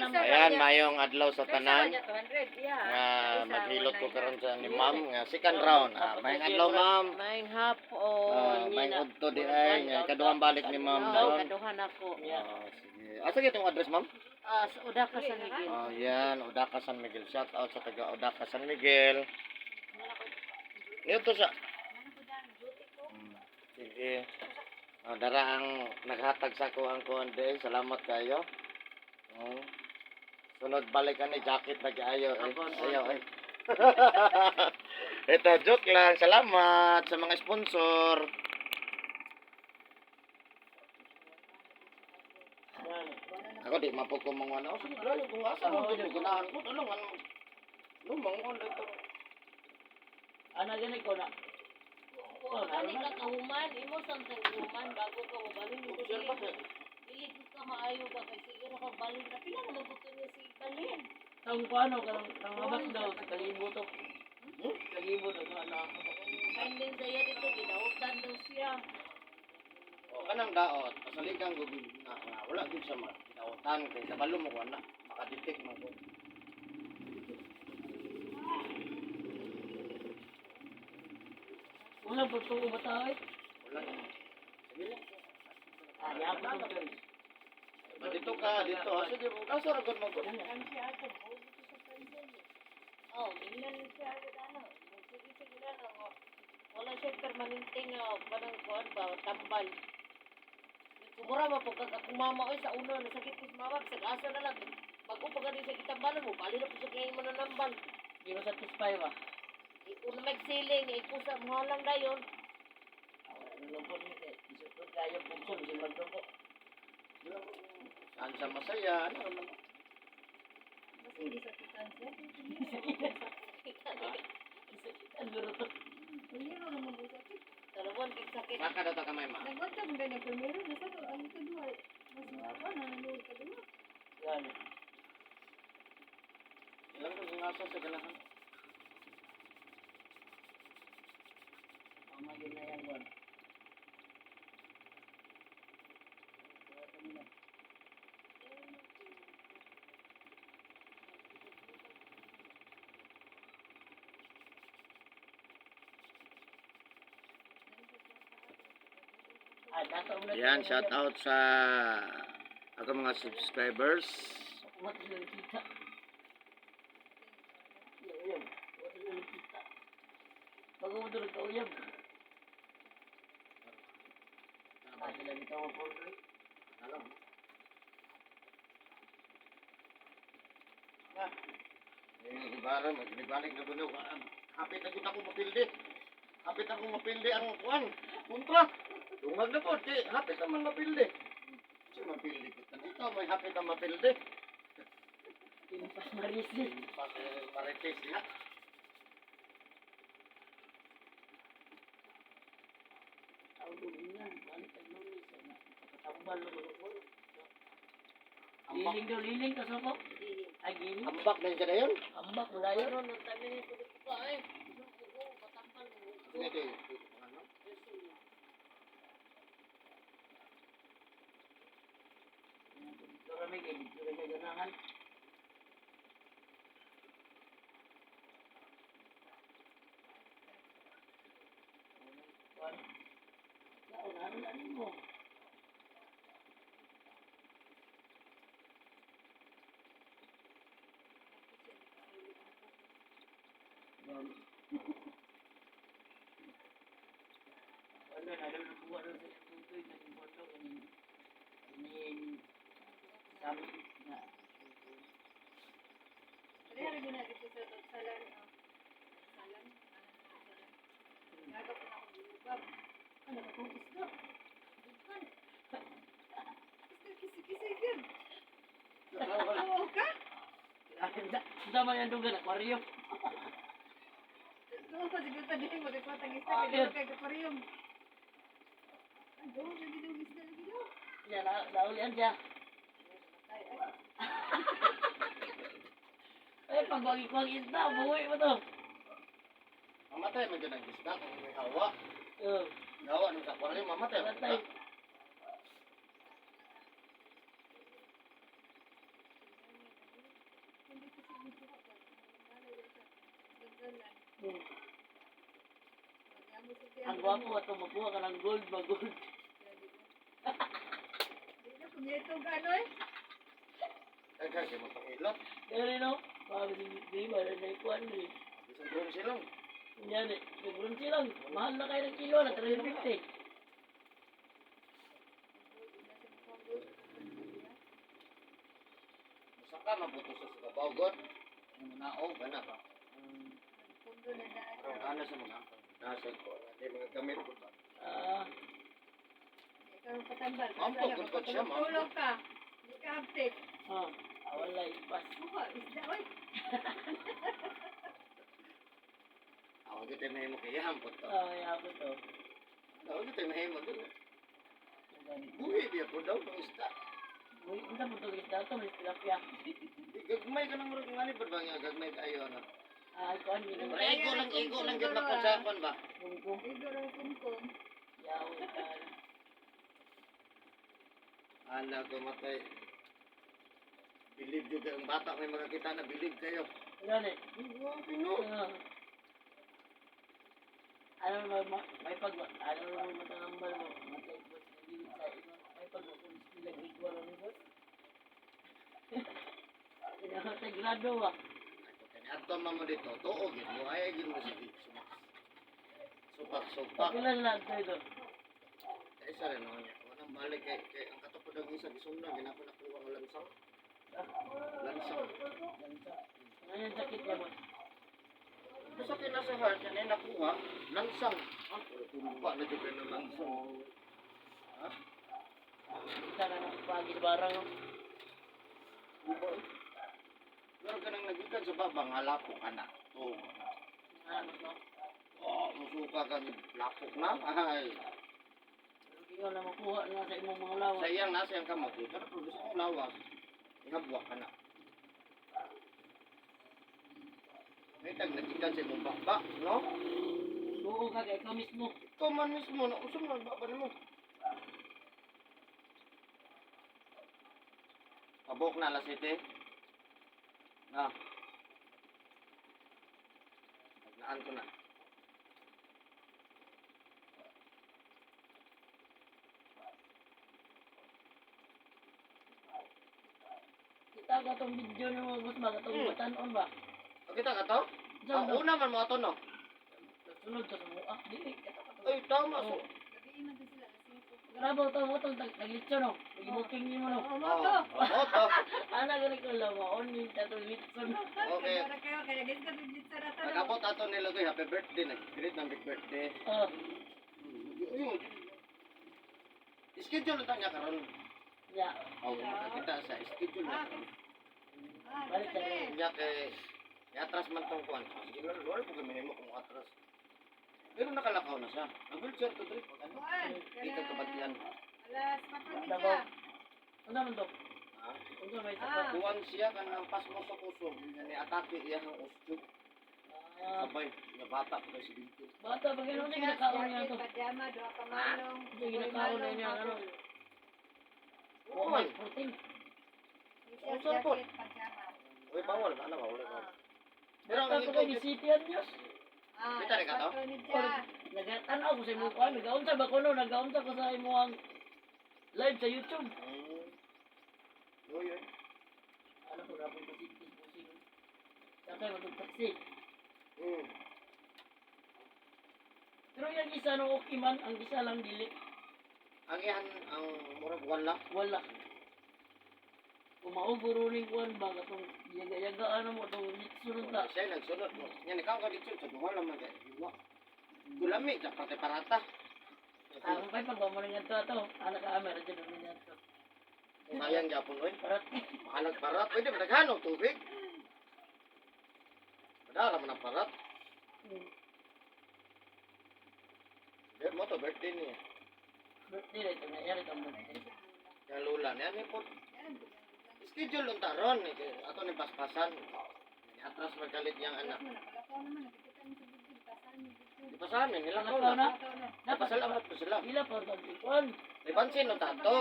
Ayan, mayong adlaw sa tanan. Nga maghilot ko karon sa ni ma'am nga second round. Mayong adlaw ma'am. Mayong hapon. Mayong udto di ay nga kaduhang balik ni ma'am Oo, doon. kaduhan ako. Sige. Asa gyud address ma'am? Sa Udaka San Miguel. Yan, Udaka San Miguel. Shout out sa taga Udaka San Miguel. Ito sa sige. Dara ang naghatag sa ko ang kuan day. Salamat kayo. Sunod balik ka ni jacket na kaayo. Ayaw eh. Ito, joke lang. Salamat sa mga sponsor. Ako di mapog ko mga ano. Sige, grabe kung asa mo dito ganahan ko. Tulungan mo. Lumang dito. Ana gani ko na. Ani ka kahuman, imo samtang human bago ka mabalin mo. Dili ka maayo ba kay siguro ka balin na pila naman gusto niya si balin. Tang paano kanang abak daw sa kalibo to. Kalibo to ano. Finding saya dito ginautan daw siya. Kanang daot, pasaligang gubin na wala gud sa mga daotan kay kabalo mo wala makadetect mo ko. Wala po to batay. Wala. Sige lang. Ya po to. Dito ka, dito. Sige, kaso ra gud mo ko. Oh, mingan siya agad ano. Sige na no. Wala siya permanente nga parang kuan ba tambal. Sumura ba pag kumama oy sa uno nasakit ko mama sa asa na lang. Bago pa gani sa kitambalan mo, bali na po sa kay mananambal. Di ba satisfy ba? Ito na magsiling, ito sa muhalang dayon. Ano po ni isipon kayo pugson si magdugo. Saan sa masaya, ano naman. Kasi hindi sakitan siya. Ang luro to. Primero naman po sakit. Talabon, sakit. Saka daw ta kamay ma. Nagwatag ba na primero? Nasa to, ang kadua. Mas mapa na nangyay kadua. Yan. Ilang ko ngasa sa ganahan. Mama yun na yan bon. Yan, shout out sa ako mga subscribers. What is yung kita? Yan. What is yung kita? Pag-umudulog ka uyab. Bakit sila dito ang portray? Alam. Ibara, magbalik na buno. Hapit na gud ako mapildi. Hapit ako mapildi ang kuan. Kontra. Tungag na po, hapit naman mapildi. Kasi mapildi ko. Ito, may hapit na mapildi. Timpas marisi. Pas marites ya. Tawag ko yan. Balik ang lumis. Pagkatambal mo ko. Liling daw, liling ka sa ko. Ay, giling. Ambak na siya na yun. Ambak mo na yun. Pero nung tabi ni ko pa eh. Matampal mo. Hindi. Dora may gilid. Dora may ganahan. Ano mo? Ano na daw nakuha daw sa tutoy sa imposto ini sabi na Kaya rin na dito sa salan. Salan. Naga po na ako lubab. Ano ba kung isda? Bukan. Isda kisi-kisi yun. Oo ka? sama yang dugan aquarium. Oo pa, siguro pa din mo. Nagpatang isda. Kaya kay aquarium. Ano? Lagi daw isda. Lagi daw. Ya, naulian siya. Eh, pag-wagi-wag isda, buhay mo to. Mamatay man dyan ang isda kung may hawa. Oo. Hawa nung sa aquarium, mamatay. Mamatay. Hmm. Ang gwapo ato magkuha ka ng gold ba gold. Daghan kay matong ilot. Dere no. Bago di ba na kuan ni. Isang drone silong. Yan eh. Nagulong silang. Mahal na kayo ng kilo na 350. Saka mabuto sa sabaw god. Ang naog ba na ba? Parang ana sa mga nasa ko. Hindi mga gamit ko ba? Ah, Mampo, good siya, mampo. Tulog ka. Hindi ka update. ah. Wala ipas. Suka, isda, oy. Ako dito may mo kaya hampot to. Ah, yapo to. Ako dito may mo to. Buhi dia po daw ng isda. Uy, unsa mo to isda to, may tilapia. Gagmay ka ng murag ngani ba nga gagmay kayo na. Ah, kuan ni Pero ego lang gid mapunsapan ba. kungkung. Igor ang kumkum. Yaw. Ala ko matay. Believe juga ang bata may makakita na believe kayo. Yan eh. Pino. Ah. Ano mo may pag ano mo matangambal mo matay po hindi sa ino may pag kung sila gigwala ni boss. Ina sa grado ah. Ato mo dito, tuo gid mo ay gid mo sige. Supak. Pakilan lang tayo. Isa rin naman niya. Wanang balik kay ang katapod ang isa gisumna ginako nakuha ang lansang. Lansang. Ngayon sakit niya mo. Basta kinasahan niya na nakuha lansang. Ah, tumba na jud ng lansang. Ha? Kita na pagi barang. Pero kanang nagikan sa baba nga lapok anak. Oh. Ano mo? Oh, musuka ka ni lapok na. Ay. Ikaw na makuha na sa imong mga lawas. Sayang na sayang ka mo. Pero kung gusto mo lawas, ihabwa ka na. May tag nagikan sa imong bakbak, no? Oo ka kay ikaw mismo. Ikaw man mismo, na usong na baba mo. Pabok na alas 7. Na. Nagnaan ko na. Kita ka tong video ni mo boss ba katong batanon ba? Kita ka to? Diyan Ang una man mo ato, no? sunod sa mo. Ah, dili kita ka to. Ay, tama. Oh. Gabi man to sila. Grabe to mo tong taglitso no. Booking ni mo no. Oo, moto. Oto. Ana gani ko lang mo only tatong litson. Okay. Para kayo, kaya guys, kabiblit sa rata. Nagabot ato nila ko, happy birthday. Nag-greet ng big birthday. Oh, Yun. Schedule na niya karon. ya. Oh, makakita sa schedule na karon. Balik sa Niya kay atras man tong kuan. Sige na, lord po kami mo kung atras. Pero nakalakaw na siya. Nag-wheelchair to trip. Ano? Dito kabatian. Alas, mapagod Ano ka. ba? Ano man to? Ha? Unsa may Ah. sa Kuwan siya kanang pas mo sa puso. Ni atake iya ng osteo. Ah, Sabay, na bata pa si dito. bata ba gano'n niya ginakaon niya to? Pajama, doa ka malong. Hindi ginakaon na niya ano. Oh, Kuwan. may protein. T-shirt, Saan po? jacket, pajama. Uy, bawal. Ano ba? Wala ba? Pero Bata ang ko ito, kay Citian News. Kita rin ka to? Nagatanaw ko sa imong kuan, nagaunsa ba ko no, nagaunsa ko sa imong live sa YouTube. Uy, uy. Ano ko na po pusing. Sakay mo itong taxi. Pero yung isa no okay man, ang isa lang dili. Ang iyan, ang murag wala. Wala. Kung mauguro rin kuan ba, katong yaga-yaga ano mo, itong sunod na. Siya nagsunod mo. Yan, ikaw ka dito. Sa duha naman kayo. Iwa. Gulami, pati parata. Ang kay pag mo rin ito, anak ka meron dyan naman yan ito. Sayang Japon, oy. Parat. Mahalag parat. Pwede ba naghanong tubig? Padala mo ng parat. Dahil mo to, birthday niya. Birthday na ito, nangyari itong birthday. Kaya lula niya, ni po. Schedule lang taron. Ato ni paspasan. Atras magkalit niyang anak. Di pa sa amin, nilang Nakaw na? Napasalamat po sila. Ila po itong ikuan. May pansin no tato.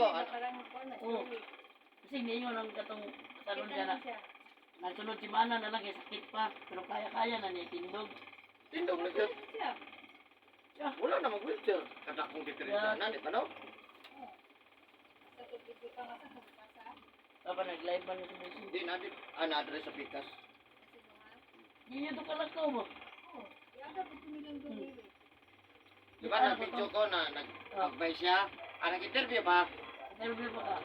Oo. Kasi ngayon ang katong talon dyan na. Nasunod si Mana na lang, sakit pa. Pero kaya-kaya na niya, tindog. Tindog na dyan. Siya. Wala na mag-wheelchair. Katakong diferensya na, di ba no? Sa tubig ka nga sa pagkasa. Tapos nag-live man sa Messi. Hindi na, na-address sa pikas. Sino nga? Hindi niya ito kalakaw mo. Oo. Yaga po kumilang doon eh. Di ba na video ko na nag-advise siya? Nag-interview ba? Interview pa ka.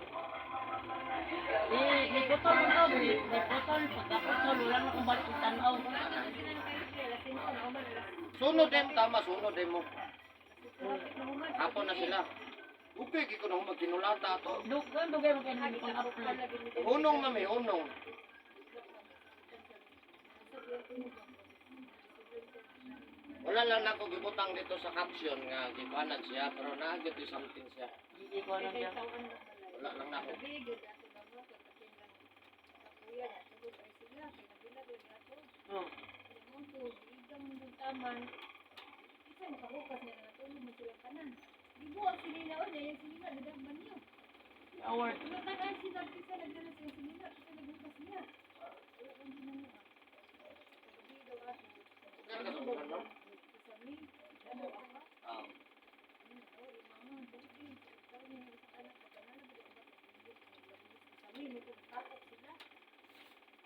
Di putol mo daw. Di putol. Pagkaputol, wala na kung balik itanaw. Sunod din, tama, sunod din mo. Hapon na sila. Upig, ikaw na magkinulata to. Dugay mo kayo hindi pang upload. Unong mami, unong. Wala lang na ako gibutang dito sa caption nga gibanan siya, pero naagit yung something siya. Hindi ko alam siya. Wala lang na ako. Oh. Award. Kaya ka sumunod, no? Ah.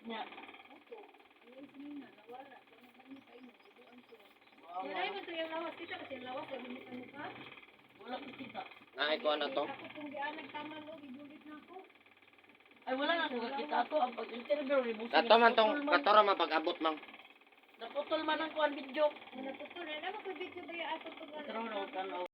Nya. Kaya mo ito yung lawas kita kasi yung lawas yung minit ang mukha. Wala ko kita. Naikuha na to. Ako kung di nagtaman o, ibulit na ako. Ay wala na ako kita ako. Ang pag-interview, rebusin. Kato man tong, katoro mapag-abot mang. Naputol man ang kuhan video. Naputol na naman ko video ba yung ato pag Pero na